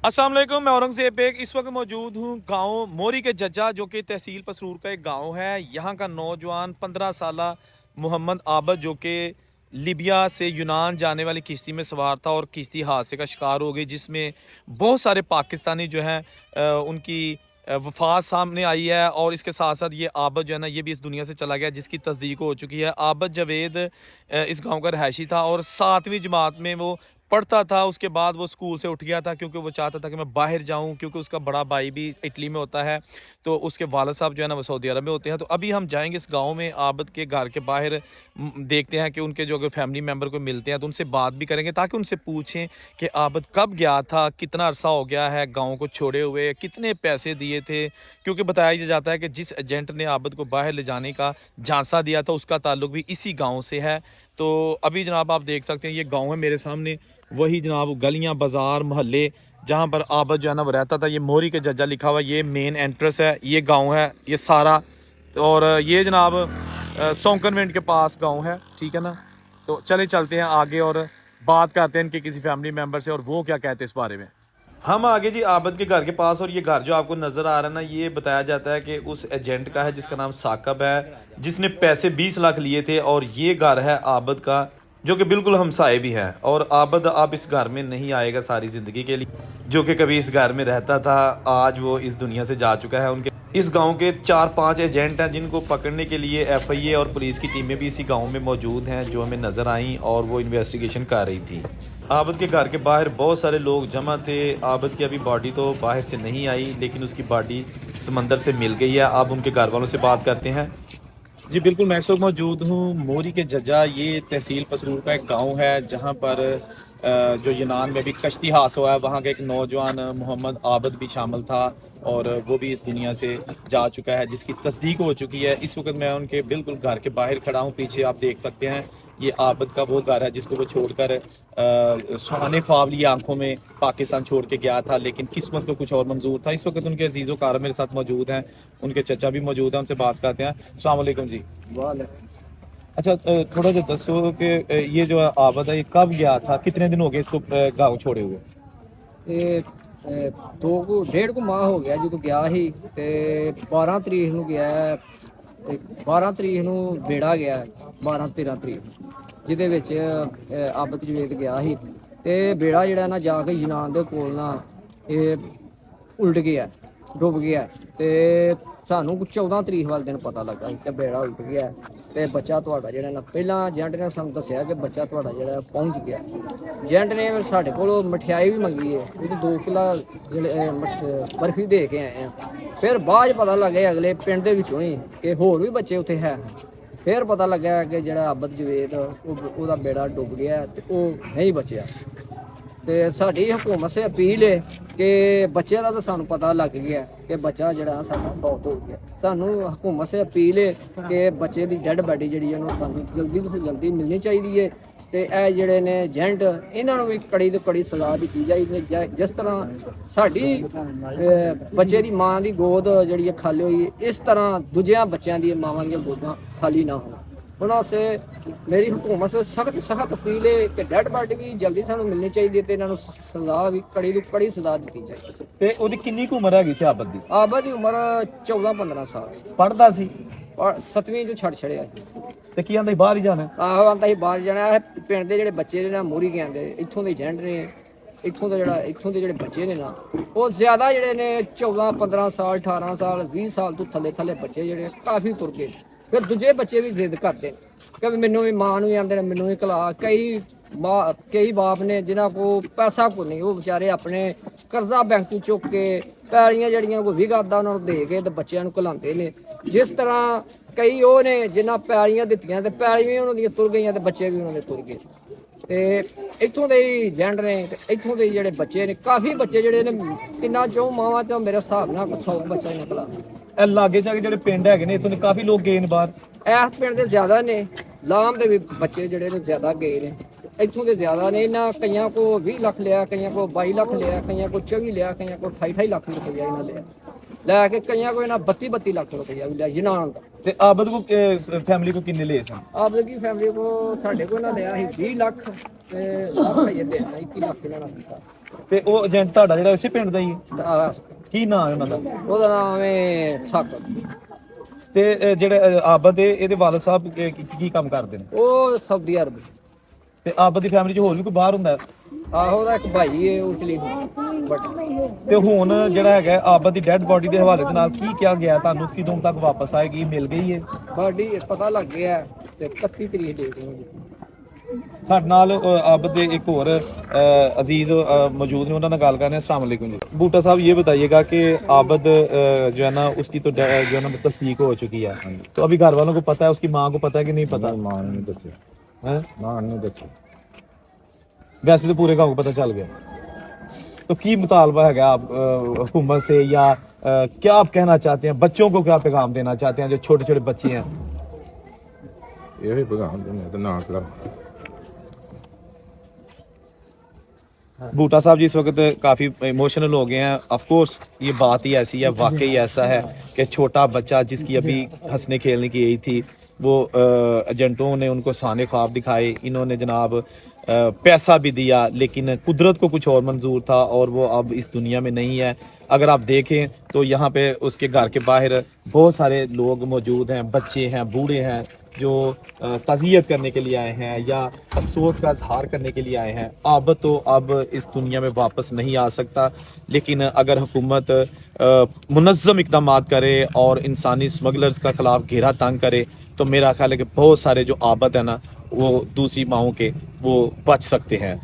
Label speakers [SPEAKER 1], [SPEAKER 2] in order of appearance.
[SPEAKER 1] अस्सलाम वालेकुम, मैं औरंगज़ेब बेग इस वक्त मौजूद हूँ गांव मोरी के जज्जा जो कि तहसील पसरूर का एक गांव है। यहाँ का नौजवान 15 साला मोहम्मद आबद जो कि लीबिया से यूनान जाने वाली किश्ती में सवार था और किश्ती हादसे का शिकार हो गई, जिसमें बहुत सारे पाकिस्तानी जो हैं उनकी वफात सामने आई है। और इसके साथ साथ ये आबद जो है ना, ये भी इस दुनिया से चला गया, जिसकी तस्दीक हो चुकी है। आबद जावेद इस गांव का रहायशी था और 7वीं जमात में वो पढ़ता था। उसके बाद वो स्कूल से उठ गया था क्योंकि वो चाहता था कि मैं बाहर जाऊं, क्योंकि उसका बड़ा भाई भी इटली में होता है, तो उसके वालिद साहब जो है ना वो सऊदी अरब में होते हैं। तो अभी हम जाएंगे इस गांव में, आबद के घर के बाहर देखते हैं कि उनके जो अगर फैमिली मेम्बर को मिलते हैं तो उनसे बात भी करेंगे, ताकि उनसे पूछें कि आबद कब गया था, कितना अरसा हो गया है गाँव को छोड़े हुए, कितने पैसे दिए थे। क्योंकि बताया जाता है कि जिस एजेंट ने आबद को बाहर ले जाने का झांसा दिया था उसका ताल्लुक भी इसी गाँव से है। तो अभी जनाब आप देख सकते हैं ये गाँव है मेरे सामने, वही जनाब गलियां बाजार मोहल्ले जहां पर आबद जो है ना वो रहता था। ये मोरी के जज्जा लिखा हुआ, ये मेन एंट्रेंस है, ये गांव है ये सारा। और ये जनाब सौंकनवेंट के पास गांव है, ठीक है ना। तो चले चलते हैं आगे और बात करते हैं इनके किसी फैमिली मेम्बर से और वो क्या कहते हैं इस बारे में। हम आगे जी आबद के घर के पास, और ये घर जो आपको नज़र आ रहा है ना, ये बताया जाता है कि उस एजेंट का है जिसका नाम साकब है, जिसने पैसे 20 लाख लिए थे। और ये घर है आबद का जो कि बिल्कुल हमसाए भी है। और आबद अब इस घर में नहीं आएगा सारी ज़िंदगी के लिए, जो कि कभी इस घर में रहता था। आज वो इस दुनिया से जा चुका है। उनके इस गांव के 4-5 एजेंट हैं जिनको पकड़ने के लिए एफआईए और पुलिस की टीमें भी इसी गांव में मौजूद हैं, जो हमें नज़र आईं और वो इन्वेस्टिगेशन कर रही थी। आबद के घर के बाहर बहुत सारे लोग जमा थे। आबद की अभी बॉडी तो बाहर से नहीं आई, लेकिन उसकी बॉडी समंदर से मिल गई है। अब उनके घर वालों से बात करते हैं। जी बिल्कुल, मैं इस वक्त मौजूद हूँ मोरी के जज्जा। ये तहसील पसरूर का एक गांव है जहां पर जो यूनान में भी कश्ती हादसा हुआ है, वहाँ का एक नौजवान मोहम्मद आबद भी शामिल था और वो भी इस दुनिया से जा चुका है, जिसकी तस्दीक हो चुकी है। इस वक्त मैं उनके बिल्कुल घर के बाहर खड़ा हूँ। पीछे आप देख सकते हैं ये आबद का वो घर है जिसको वो छोड़कर सुहाने ख्वाब लिए आंखों में पाकिस्तान छोड़ के गया था, लेकिन किस्मत को कुछ और मंजूर था। इस वक्त उनके अजीज़ो कार मेरे साथ मौजूद हैं, उनके चचा भी मौजूद हैं, उनसे बात करते हैं। अस्सलाम वालेकुम जी। अच्छा, थोड़ा जो दसो कि ये जो आबद है ये कब गया था, कितने दिन हो गए इसको गाँव छोड़े हुए?
[SPEAKER 2] ਇਹ 1.5 ਮਾਹ ਹੋ ਗਿਆ ਜਦੋਂ ਗਿਆ ਸੀ ਤੇ 12 ਤਰੀਕ ਨੂੰ ਗਿਆ ਤੇ 12 ਤਰੀਕ ਨੂੰ ਬੇੜਾ ਗਿਆ 12-13 ਤਰੀਕ ਨੂੰ, ਜਿਹਦੇ ਵਿੱਚ ਆਬਦ ਜਵੇਦ ਗਿਆ ਸੀ ਤੇ ਬੇੜਾ ਜਿਹੜਾ ਨਾ ਜਾ ਕੇ ਯੂਨਾਨ ਦੇ ਕੋਲ ਨਾ ਇਹ ਉਲਟ ਗਿਆ, ਡੁੱਬ ਗਿਆ ਤੇ ਸਾਨੂੰ 14 ਤਰੀਕ ਵਾਲੇ ਦਿਨ ਪਤਾ ਲੱਗਾ ਕਿ ਬੇੜਾ ਉਲਟ ਗਿਆ ਤੇ ਬੱਚਾ ਤੁਹਾਡਾ ਜਿਹੜਾ ਨਾ, ਪਹਿਲਾਂ ਏਜੰਟ ਨੇ ਸਾਨੂੰ ਦੱਸਿਆ ਕਿ ਬੱਚਾ ਤੁਹਾਡਾ ਜਿਹੜਾ ਪਹੁੰਚ ਗਿਆ। ਏਜੰਟ ਨੇ ਸਾਡੇ ਕੋਲੋਂ ਮਠਿਆਈ ਵੀ ਮੰਗੀ ਹੈ, ਉਹਨੂੰ 2 ਕਿੱਲਾ ਜਿਹੜੇ ਬਰਫੀ ਦੇ ਕੇ ਆਏ ਆ। ਫਿਰ ਬਾਅਦ ਪਤਾ ਲੱਗਿਆ ਅਗਲੇ ਪਿੰਡ ਦੇ ਵਿੱਚੋਂ ਹੀ ਕਿ ਹੋਰ ਵੀ ਬੱਚੇ ਉੱਥੇ ਹੈ। ਫਿਰ ਪਤਾ ਲੱਗਾ ਕਿ ਜਿਹੜਾ ਆਬਦ ਜਵੇਦ ਉਹਦਾ ਬੇੜਾ ਡੁੱਬ ਗਿਆ ਤੇ ਉਹ ਨਹੀਂ ਬਚਿਆ। ਤੇ ਸਾਡੀ ਹਕੂਮਤ ਸੇ ਅਪੀਲ ਹੈ ਕਿ ਬੱਚੇ ਦਾ ਤਾਂ ਸਾਨੂੰ ਪਤਾ ਲੱਗ ਗਿਆ ਕਿ ਬੱਚਾ ਜਿਹੜਾ ਸਾਡਾ ਫੌਤ ਹੋ ਗਿਆ। ਸਾਨੂੰ ਹਕੂਮਤ ਸੇ ਅਪੀਲ ਹੈ ਕਿ ਬੱਚੇ ਦੀ ਡੈਡ ਬਾਡੀ ਜਿਹੜੀ ਉਹਨੂੰ ਸਾਨੂੰ ਜਲਦੀ ਤੋਂ ਜਲਦੀ ਮਿਲਣੀ ਚਾਹੀਦੀ ਹੈ ਤੇ ਇਹ ਜਿਹੜੇ ਨੇ ਏਜੰਟ ਇਹਨਾਂ ਨੂੰ ਵੀ ਕੜੀ ਤੋਂ ਕੜੀ ਸਜ਼ਾ ਦਿੱਤੀ ਜਾਏਗੀ। ਜਿਸ ਤਰ੍ਹਾਂ ਸਾਡੀ ਬੱਚੇ ਦੀ ਮਾਂ ਦੀ ਗੋਦ ਜਿਹੜੀ ਹੈ ਖਾਲੀ ਹੋਈ, ਇਸ ਤਰ੍ਹਾਂ ਦੂਜਿਆਂ ਬੱਚਿਆਂ ਦੀ ਮਾਵਾਂ ਦੀਆਂ ਗੋਦਾਂ ਖਾਲੀ ਨਾ ਹੋਣ। ਉਹਨਾਂ ਸੇ ਮੇਰੀ ਹਕੂਮਤ ਸੇ ਸਖਤ ਅਪੀਲ ਹੈ ਕਿ ਡੈਡ ਬਾਡੀ ਵੀ ਜਲਦੀ ਸਾਨੂੰ ਮਿਲਣੀ ਚਾਹੀਦੀ ਹੈ ਤੇ ਇਹਨਾਂ ਨੂੰ ਸਜ਼ਾ ਵੀ ਕੜੀ ਤੋਂ ਕੜੀ ਸਜ਼ਾ ਦਿੱਤੀ ਜਾਏ।
[SPEAKER 1] ਤੇ ਉਹਦੀ ਕਿੰਨੀ ਕੁ ਉਮਰ ਹੈਗੀ ਸੀ ਆਬਦ ਦੀ?
[SPEAKER 2] ਆਬਦ ਦੀ ਉਮਰ 14-15 ਸਾਲ।
[SPEAKER 1] ਪੜਦਾ ਸੀ?
[SPEAKER 2] 7ਵੀਂ ਚ ਛੱਡ ਛੜਿਆ
[SPEAKER 1] ਤੇ ਕੀ ਆਂਦਾ ਬਾਹਰ ਹੀ ਜਾਣਾ?
[SPEAKER 2] ਆਹੋ ਆਂਦਾ ਸੀ ਬਾਹਰ ਜਾਣਾ। ਪਿੰਡ ਦੇ ਜਿਹੜੇ ਬੱਚੇ ਨੇ ਨਾ ਮੋਰੀ ਕਹਿੰਦੇ, ਇੱਥੋਂ ਦੇ ਏਜੰਟ ਨੇ, ਇੱਥੋਂ ਦੇ ਜਿਹੜੇ ਬੱਚੇ ਨੇ ਨਾ, ਉਹ ਜ਼ਿਆਦਾ ਜਿਹੜੇ ਨੇ 14-15 ਸਾਲ 18 ਸਾਲ 20 ਸਾਲ ਤੋਂ ਥੱਲੇ ਬੱਚੇ ਜਿਹੜੇ ਕਾਫੀ ਤੁਰ ਗਏ। ਫਿਰ ਦੂਜੇ ਬੱਚੇ ਵੀ ਜ਼ਿੱਦ ਕਰਦੇ ਕਿ ਮੈਨੂੰ ਵੀ ਮਾਂ ਨੂੰ ਵੀ ਆਂਦੇ ਨੇ ਮੈਨੂੰ ਵੀ ਕਲਾ। ਕਈ ਬਾਪ ਨੇ ਜਿਨ੍ਹਾਂ ਕੋਲ ਪੈਸਾ ਕੋਈ ਨਹੀਂ, ਉਹ ਵਿਚਾਰੇ ਆਪਣੇ ਕਰਜ਼ਾ ਬੈਂਕ ਤੋਂ ਚੁੱਕ ਕੇ ਪੈਲੀਆਂ ਜਿਹੜੀਆਂ ਕੋਈ ਵਿਗਾਦਾ ਉਹਨਾਂ ਨੂੰ ਦੇ ਕੇ ਤੇ ਬੱਚਿਆਂ ਨੂੰ ਘਲਾਉਂਦੇ ਨੇ। ਜਿਸ ਤਰ੍ਹਾਂ ਕਈ ਉਹ ਨੇ ਜਿਨ੍ਹਾਂ ਪੈਲੀਆਂ ਦਿੱਤੀਆਂ ਤੇ ਪੈਲੀਆਂ ਵੀ ਉਹਨਾਂ ਦੀਆਂ ਤੁਰ ਗਈਆਂ ਤੇ ਬੱਚੇ ਵੀ ਉਹਨਾਂ ਦੇ ਤੁਰ ਗਏ। ਤੇ ਇੱਥੋਂ ਦੇ ਏਜੰਟ ਨੇ ਤੇ ਇੱਥੋਂ ਦੇ ਜਿਹੜੇ ਬੱਚੇ ਨੇ, ਕਾਫੀ ਬੱਚੇ ਜਿਹੜੇ ਨੇ 3-4 ਮਾਵਾਂ ਤੋਂ ਮੇਰੇ ਹਿਸਾਬ ਨਾਲ 100 ਬੱਚਾ ਨਿਕਲਾ।
[SPEAKER 1] ਇਹ ਲਾਗੇ ਜਾ ਕੇ ਜਿਹੜੇ ਪਿੰਡ ਹੈਗੇ ਨੇ ਇੱਥੋਂ ਦੇ ਕਾਫੀ ਲੋਕ ਗਏ ਨੇ ਬਾਹਰ।
[SPEAKER 2] ਇਸ ਪਿੰਡ ਦੇ ਜ਼ਿਆਦਾ ਨੇ, ਲਾਮ ਦੇ ਵੀ ਬੱਚੇ ਜਿਹੜੇ ਨੇ ਜ਼ਿਆਦਾ ਗਏ ਨੇ, ਇੱਥੋਂ ਦੇ ਜ਼ਿਆਦਾ ਨੇ। ਇਹਨਾਂ ਕਈਆਂ ਕੋ 20 ਲੱਖ ਲਿਆ, ਕਈਆਂ ਕੋ 22 ਲੱਖ ਲਿਆ, ਕਈਆਂ ਕੋ 24 ਲਿਆ, ਕਈਆਂ ਕੋ 28 ਲੱਖ ਰੁਪਈਆ ਇਹਨਾਂ ਲਿਆ, ਲੈ ਕੇ ਕਈਆਂ ਕੋ ਇਹਨਾਂ 32 ਲੱਖ ਰੁਪਈਆ ਵੀ ਲਿਆ ਯੂਨਾਨ ਦਾ।
[SPEAKER 1] ਤੇ ਆਬਦ ਕੋ ਫੈਮਿਲੀ ਕੋ ਕਿੰਨੇ ਲਏ ਸਨ?
[SPEAKER 2] ਆਬਦ ਦੀ ਫੈਮਿਲੀ ਕੋ ਸਾਡੇ ਕੋ ਇਹਨਾਂ ਲਿਆ ਸੀ 20 ਲੱਖ ਤੇ ਲੱਖ ਇਹ ਦੇ 21 ਲੱਖ ਇਹਨਾਂ ਦਾ।
[SPEAKER 1] ਤੇ ਉਹ ਏਜੰਟ ਤੁਹਾਡਾ ਜਿਹੜਾ ਇਸੇ ਪਿੰਡ ਦਾ ਹੀ ਹੈ,
[SPEAKER 2] ਆਹ,
[SPEAKER 1] ਕੀ ਨਾਮ ਹੈ ਉਹਨਾਂ ਦਾ?
[SPEAKER 2] ਉਹਦਾ ਨਾਮ ਹੈ ਸੱਕ।
[SPEAKER 1] ਤੇ ਜਿਹੜੇ ਆਬਦ ਦੇ ਇਹਦੇ ਵਾਲਦ ਸਾਹਿਬ ਕੀ ਕੰਮ ਕਰਦੇ ਨੇ?
[SPEAKER 2] ਉਹ ਸਾਊਦੀ ਅਰਬ।
[SPEAKER 1] ਤੇ ਆਬਦ ਦੀ ਫੈਮਿਲੀ 'ਚ ਹੋਰ ਵੀ ਕੋਈ ਬਾਹਰ ਹੁੰਦਾ ਹੈ?
[SPEAKER 2] ਆਹੋ ਉਹਦਾ ਇੱਕ ਭਾਈ ਹੈ ਉਟਲੀ ਬਟ।
[SPEAKER 1] ਤੇ ਹੁਣ ਜਿਹੜਾ ਹੈਗਾ ਆਬਦ ਦੀ ਡੈੱਡ ਬੋਡੀ ਦੇ ਹਵਾਲੇ ਦੇ ਨਾਲ ਕੀ ਕਿਹਾ ਗਿਆ ਤੁਹਾਨੂੰ, ਕਦੋਂ ਤੱਕ ਵਾਪਸ ਆਏਗੀ, ਮਿਲ ਗਈ ਹੈ?
[SPEAKER 2] ਬਾਡੀ ਪਤਾ ਲੱਗ ਗਿਆ ਤੇ 31 ਤਰੀਕ ਡੇਟ ਹੋਣੀ।
[SPEAKER 1] ਸਾਡੇ ਨਾਲ ਆਬਦ ਦੇ एक और अजीज मौजूद हैं, उन्होंने ਗੱਲ करने। अस्सलाम वालेकुम जी। बूटा साहब ये बताइएगा कि आबद जो है ना उसकी तो जो है ना तस्दीक हो चुकी है, तो अभी घर वालों को पता है, उसकी माँ को पता है कि नहीं पता?
[SPEAKER 3] मां ने बच्चे
[SPEAKER 1] हैं?
[SPEAKER 3] मां ने बच्चे
[SPEAKER 1] वैसे तो पूरे गांव को पता चल गया। तो की मुतालबा है आप हुकूमत से, या क्या आप कहना चाहते हैं, बच्चों को क्या पैगाम देना चाहते हैं जो छोटे छोटे बच्चे हैं?
[SPEAKER 3] ये भगवान ने तो ना कर।
[SPEAKER 1] बूटा साहब जी इस वक्त काफ़ी इमोशनल हो गए हैं। ऑफ कोर्स ये बात ही ऐसी है, वाकई ऐसा है कि छोटा बच्चा जिसकी अभी हंसने खेलने की एज थी, वो एजेंटों ने उनको साने ख्वाब दिखाए, इन्होंने जनाब पैसा भी दिया, लेकिन कुदरत को कुछ और मंजूर था और वो अब इस दुनिया में नहीं है। अगर आप देखें तो यहाँ पे उसके घर के बाहर बहुत सारे लोग मौजूद हैं, बच्चे हैं, बूढ़े हैं, जो ताज़ियत करने के लिए आए हैं या अफसोस का इजहार करने के लिए आए हैं। आबद तो अब इस दुनिया में वापस नहीं आ सकता, लेकिन अगर हुकूमत मुनज़्ज़म इक़दामात करे और इंसानी स्मगलर्स का ख़िलाफ़ घेरा तंग करे, तो मेरा ख्याल है कि बहुत सारे जो आबद है ना, वो दूसरी माओं के वो बच सकते हैं।